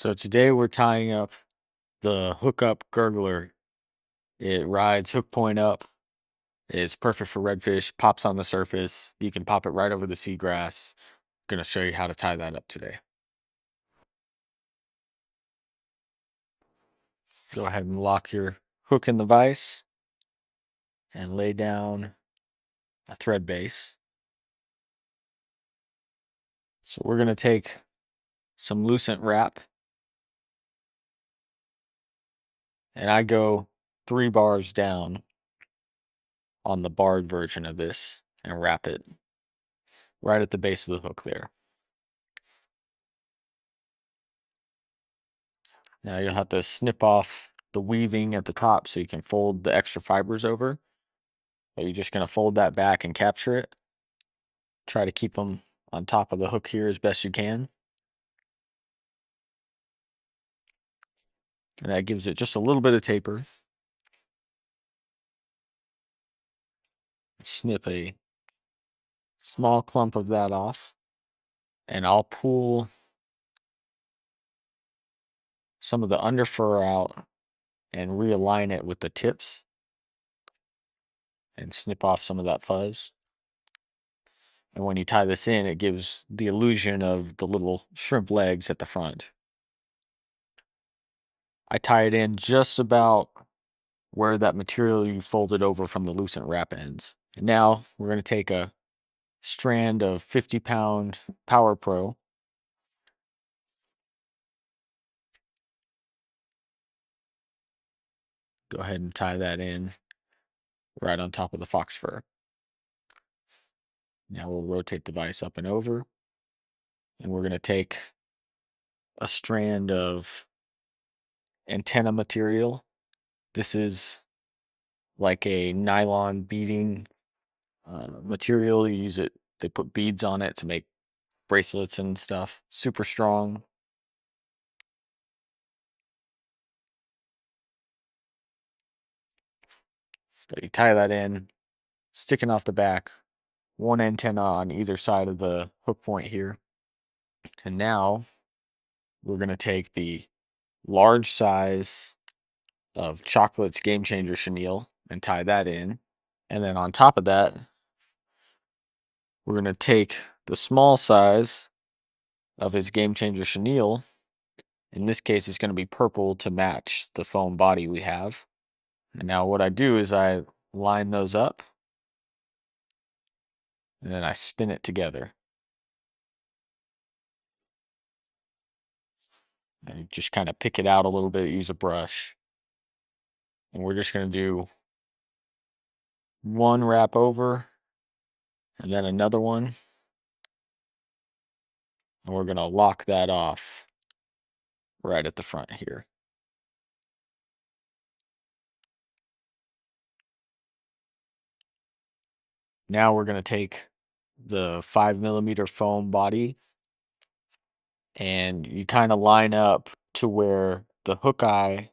So today we're tying up the Hookup Gurgler. It rides hook point up. It's perfect for redfish, pops on the surface. You can pop it right over the seagrass. Gonna show you how to tie that up today. Go ahead and lock your hook in the vise and lay down a thread base. So we're gonna take some lucent wrap, and I go 3 bars down on the barred version of this and wrap it right at the base of the hook there. Now you'll have to snip off the weaving at the top so you can fold the extra fibers over. But you're just going to fold that back and capture it. Try to keep them on top of the hook here as best you can. And that gives it just a little bit of taper. Snip a small clump of that off. And I'll pull some of the underfur out and realign it with the tips. And snip off some of that fuzz. And when you tie this in, it gives the illusion of the little shrimp legs at the front. I tie it in just about where that material you folded over from the lucent wrap ends. And now we're going to take a strand of 50-pound Power Pro. Go ahead and tie that in right on top of the fox fur. Now we'll rotate the vise up and over. And we're going to take a strand of antenna material. This is like a nylon beading material. You use it, they put beads on it to make bracelets and stuff. Super strong. So you tie that in, sticking off the back, one antenna on either side of the hook point here. And now we're going to take the large size of Chocolate's Game Changer chenille and tie that in. And then on top of that, we're going to take the small size of his Game Changer chenille. In this case, it's going to be purple to match the foam body we have. And now what I do is I line those up and then I spin it together. And you just kind of pick it out a little bit, use a brush. And we're just going to do one wrap over and then another one. And we're going to lock that off right at the front here. Now we're going to take the 5mm foam body and you kind of line up to where the hook eye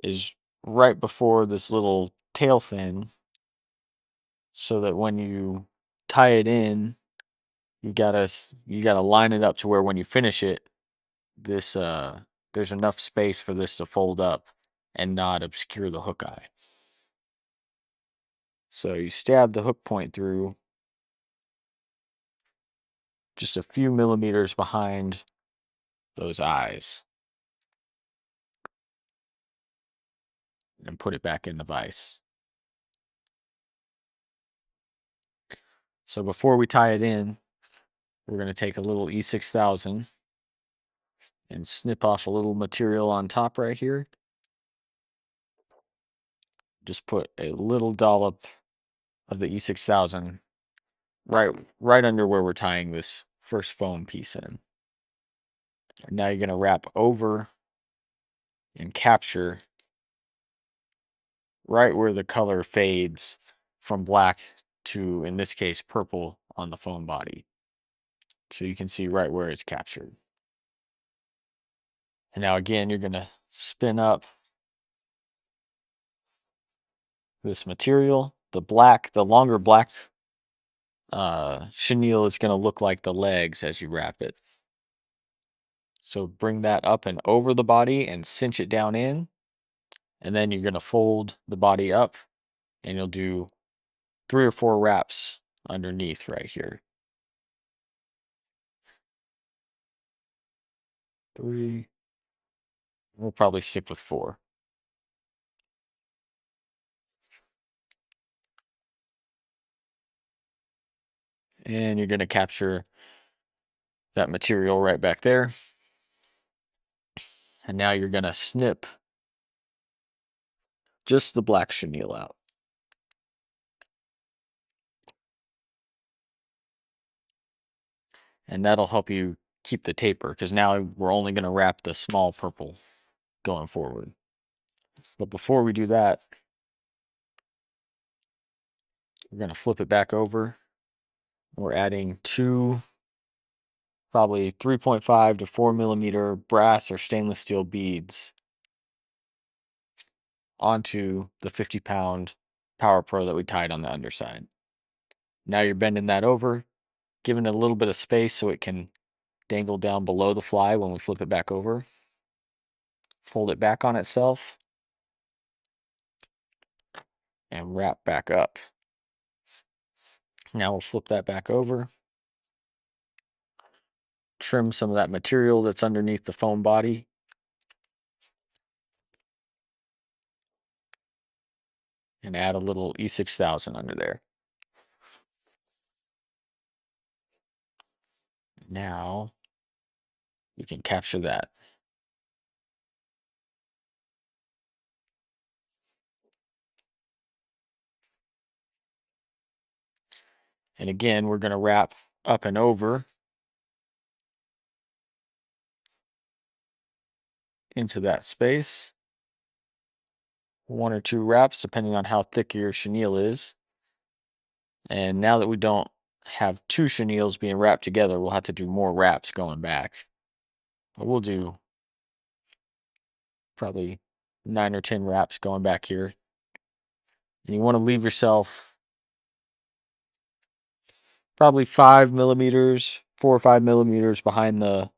is right before this little tail fin, so that when you tie it in, you gotta line it up to where when you finish it, this there's enough space for this to fold up and not obscure the hook eye. So you stab the hook point through just a few millimeters behind those eyes and put it back in the vise. So before we tie it in, we're going to take a little E6000 and snip off a little material on top right here. Just put a little dollop of the E6000 right under where we're tying this first foam piece in. And now you're going to wrap over and capture right where the color fades from black to, in this case, purple on the foam body. So you can see right where it's captured. And now again, you're going to spin up this material. The longer black chenille is going to look like the legs as you wrap it. So bring that up and over the body and cinch it down in. And then you're going to fold the body up and you'll do 3 or 4 wraps underneath right here. 3. We'll probably stick with 4. And you're going to capture that material right back there. And now you're going to snip just the black chenille out. And that'll help you keep the taper, because now we're only going to wrap the small purple going forward. But before we do that, we're going to flip it back over. We're adding 2, probably 3.5 to 4 millimeter brass or stainless steel beads onto the 50-pound Power Pro that we tied on the underside. Now you're bending that over, giving it a little bit of space so it can dangle down below the fly when we flip it back over. Fold it back on itself and wrap back up. Now we'll flip that back over. Trim some of that material that's underneath the foam body. And add a little E6000 under there. Now you can capture that. And again, we're going to wrap up and over into that space. 1 or 2 wraps, depending on how thick your chenille is. And now that we don't have 2 chenilles being wrapped together, we'll have to do more wraps going back. But we'll do probably 9 or 10 wraps going back here. And you want to leave yourself probably 5 millimeters, 4 or 5 millimeters behind the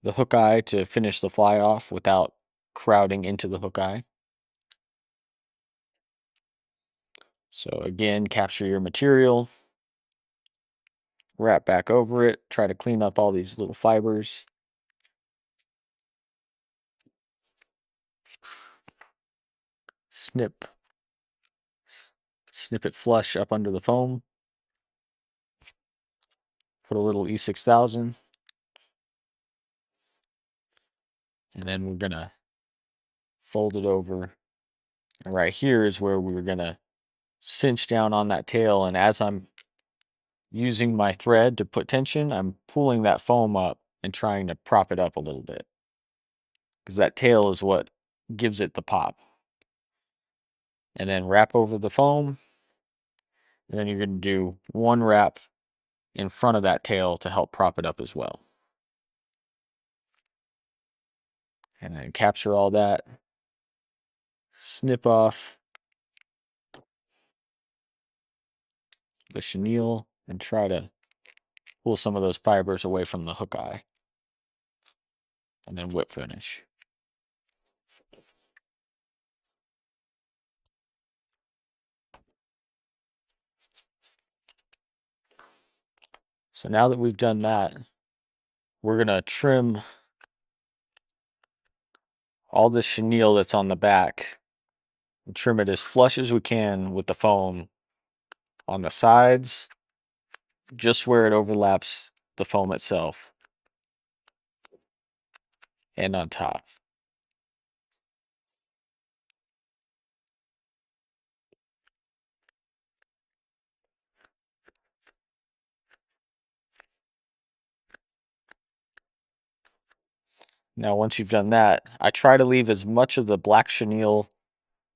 hook eye to finish the fly off without crowding into the hook eye. So again, capture your material, wrap back over it, try to clean up all these little fibers. Snip it flush up under the foam. Put a little E6000. And then we're going to fold it over. And right here is where we're going to cinch down on that tail. And as I'm using my thread to put tension, I'm pulling that foam up and trying to prop it up a little bit, because that tail is what gives it the pop. And then wrap over the foam. And then you're going to do 1 wrap in front of that tail to help prop it up as well. And then capture all that. Snip off the chenille and try to pull some of those fibers away from the hook eye. And then whip finish. So now that we've done that, we're going to trim all this chenille that's on the back and trim it as flush as we can with the foam on the sides, just where it overlaps the foam itself, and on top. Now, once you've done that, I try to leave as much of the black chenille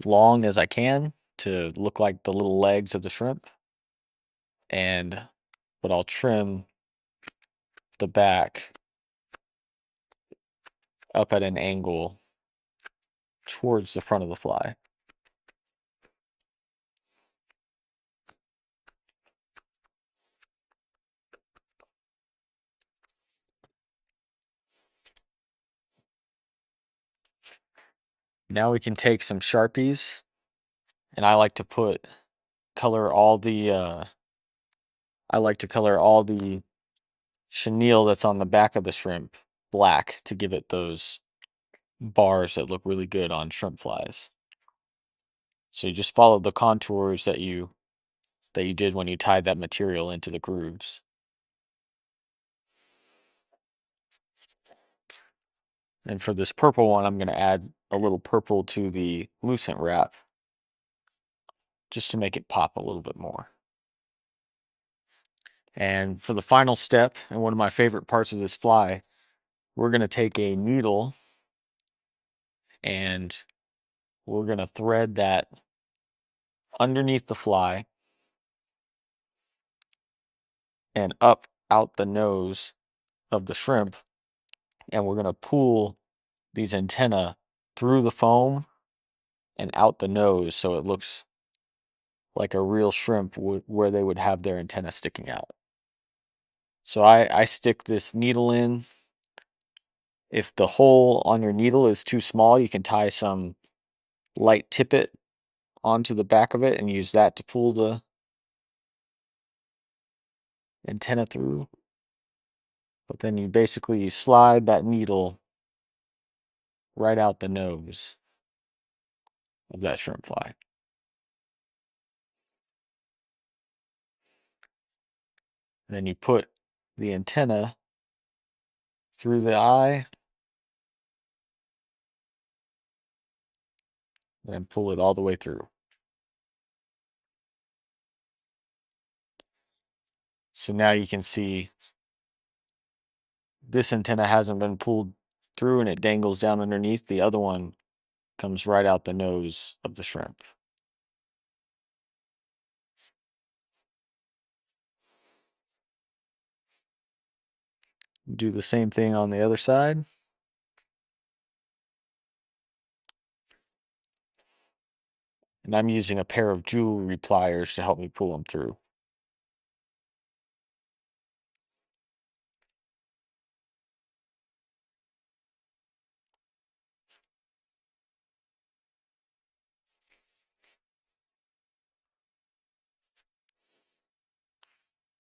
long as I can to look like the little legs of the shrimp. But I'll trim the back up at an angle towards the front of the fly. Now we can take some Sharpies, and I like to color all the chenille that's on the back of the shrimp black to give it those bars that look really good on shrimp flies. So you just follow the contours that you did when you tied that material into the grooves. And for this purple one, I'm going to add a little purple to the lucent wrap just to make it pop a little bit more. And for the final step, and one of my favorite parts of this fly, we're going to take a needle and we're going to thread that underneath the fly and up out the nose of the shrimp. And we're going to pull these antennae through the foam and out the nose so it looks like a real shrimp where they would have their antenna sticking out. So I stick this needle in. If the hole on your needle is too small, you can tie some light tippet onto the back of it and use that to pull the antenna through. But then you slide that needle right out the nose of that shrimp fly. And then you put the antenna through the eye and pull it all the way through. So now you can see this antenna hasn't been pulled through and it dangles down underneath. The other one comes right out the nose of the shrimp. Do the same thing on the other side. And I'm using a pair of jewelry pliers to help me pull them through.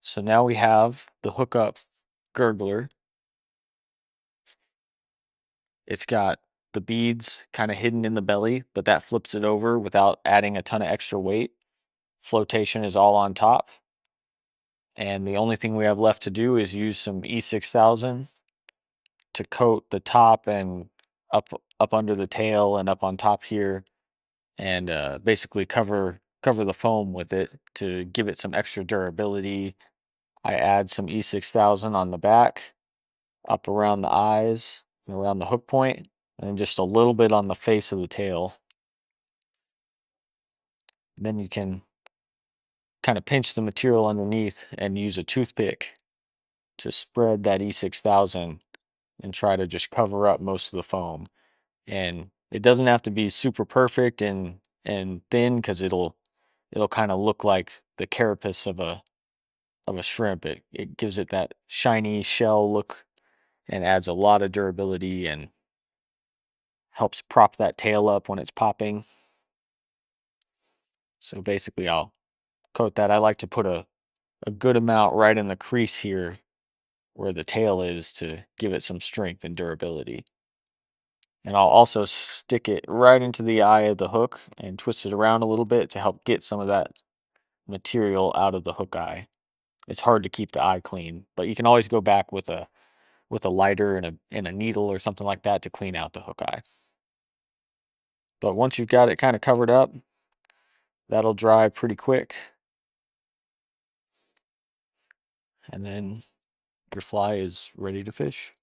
So now we have the Hookup Gurgler. It's got the beads kind of hidden in the belly, but that flips it over without adding a ton of extra weight. Flotation is all on top. And the only thing we have left to do is use some E6000 to coat the top and up under the tail and up on top here, and basically cover the foam with it to give it some extra durability. I add some E6000 on the back, up around the eyes and around the hook point, and just a little bit on the face of the tail. Then you can kind of pinch the material underneath and use a toothpick to spread that E6000 and try to just cover up most of the foam. And it doesn't have to be super perfect and thin, because it'll kind of look like the carapace of a shrimp. It gives it that shiny shell look and adds a lot of durability and helps prop that tail up when it's popping. So basically I'll coat that. I like to put a good amount right in the crease here where the tail is to give it some strength and durability. And I'll also stick it right into the eye of the hook and twist it around a little bit to help get some of that material out of the hook eye. It's hard to keep the eye clean, but you can always go back with a lighter and a needle or something like that to clean out the hook eye. But once you've got it kind of covered up, that'll dry pretty quick. And then your fly is ready to fish.